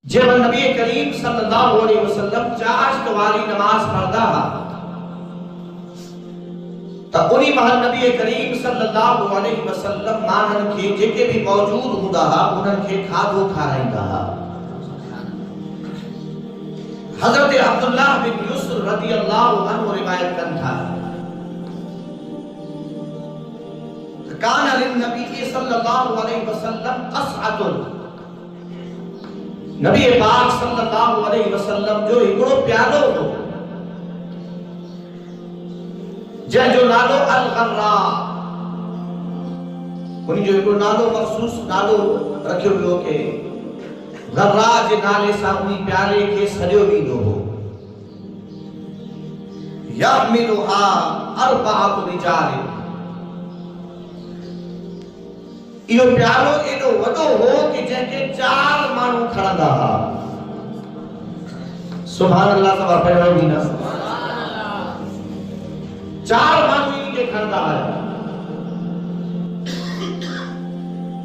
جب نبی کریم صلی اللہ علیہ وسلم چاشت والی نماز پڑھدا تو انہی محل نبی کریم صلی اللہ علیہ وسلم مانن کے جے بھی موجود ہوندا انہن کے کھادو کھارائیندا حضرت عبداللہ بن یسر رضی اللہ عنہ روایت کن تھا کان للنبی صلی اللہ علیہ وسلم قصعۃ نبی پاک صلی اللہ علیہ وسلم جو ہکڑو پیالو ہو جن جو نالو الغرا انہی جو ہکڑو نالو مخصوص نالو رکھو ہو کہ غرا جے نالے سا انہی پیالے کے سجو بھی دو ہو یحملها اربعۃ رجال یہ پیالو ایڈو وڈو ہو کہ جن کے 4 مانو کھڑندا سبحان اللہ سبحان پڑھو بھی نا 4 مانو ان کے کھڑندا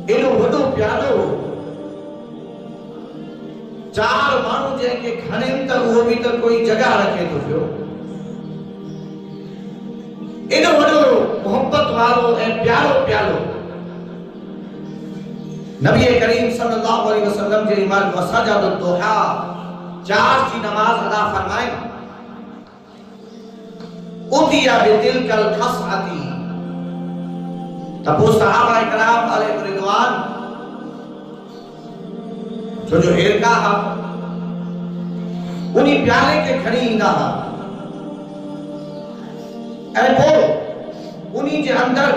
ایڈو وڈو پیالو 4 مانو جن کے کھڑن تا وہ بھی تو کوئی جگہ رکھے تو پھر ایڈو وڈو محبت وارو اے پیارو پیالو نبی کریم صلی اللہ علیہ وسلم جے امام مساجد الضحا 4 کی نماز ادا فرمائے اتیا بتلک القصعۃ تب صحابہ کرام علیہ رضوان جو ہرکا انہی پیالے کے کھڑی نہ اے وہ انہی کے اندر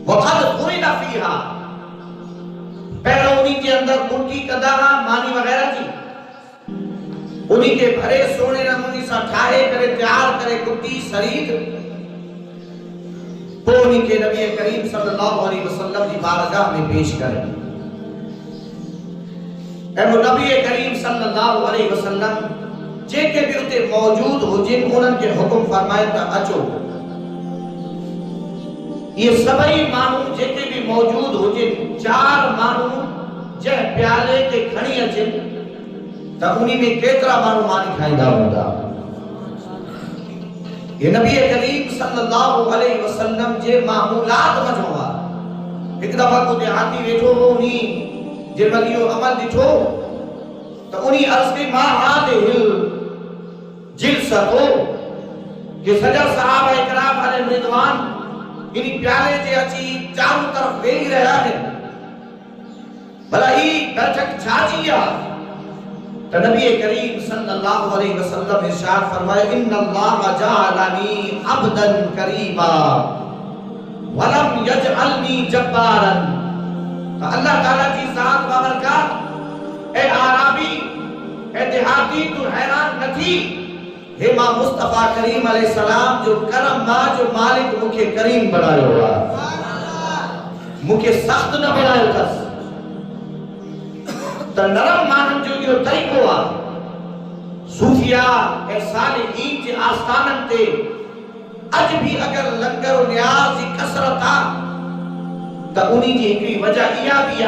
وقد خورنا فیہا پہلے انہی کے اندر کنٹی قداہا مانی وغیرہ کی انہی کے بھرے سونے نمونی سا ٹھائے کرے تیار کرے کنٹی سرید تو انہی کے نبی کریم صلی اللہ علیہ وسلم کی بارگاہ میں پیش کرے اے نبی کریم صلی اللہ علیہ وسلم جے کے بھی اتے موجود ہو جن انہوں کے حکم فرمائے تا اچو یہ سبھی مانو جے کے بھی موجود ہو جن 4 مانو جے پیالے کے کھڑی اچن تا انہی میں کیترا مانو مانی کھائیدہ ہوگا یہ نبی کریم صلی اللہ علیہ وسلم جے معمولات مجھوا ایک دفعہ کو دیہاتی بیٹھو ہو انہی جے ملیو عمل دیٹھو تا انہی عرض کے ماں آدھے ہل جلسہ ہو کہ سجر صحابہ اکرام علیہ رضوان انہی پیالے جے اچھی چاروں طرف ویلی رہا ہے بھلا ہی بیٹھک چھاچیا تو نبی کریم صلی اللہ علیہ وسلم ارشاد فرمائے ان اللہ جعلنی عبدا کریما ولم یجعلنی جبارا تو اللہ تعالیٰ کی ذات بابرکات اے عربی اے دیہاتی تو حیران نہ تھی ہے ماں مصطفیٰ کریم علیہ السلام جو کرم ماں جو مالک مکھے کریم بنائے ہوا مکھے سخت نہ بنائے ہوتا تو نرم مانن جو یہ طریقہ ہوا صوفیاء اے صالحین جے آستانن تے اج بھی اگر لنگر و نیاز کسرت تو انہی جی ایک وجہ یہ بھی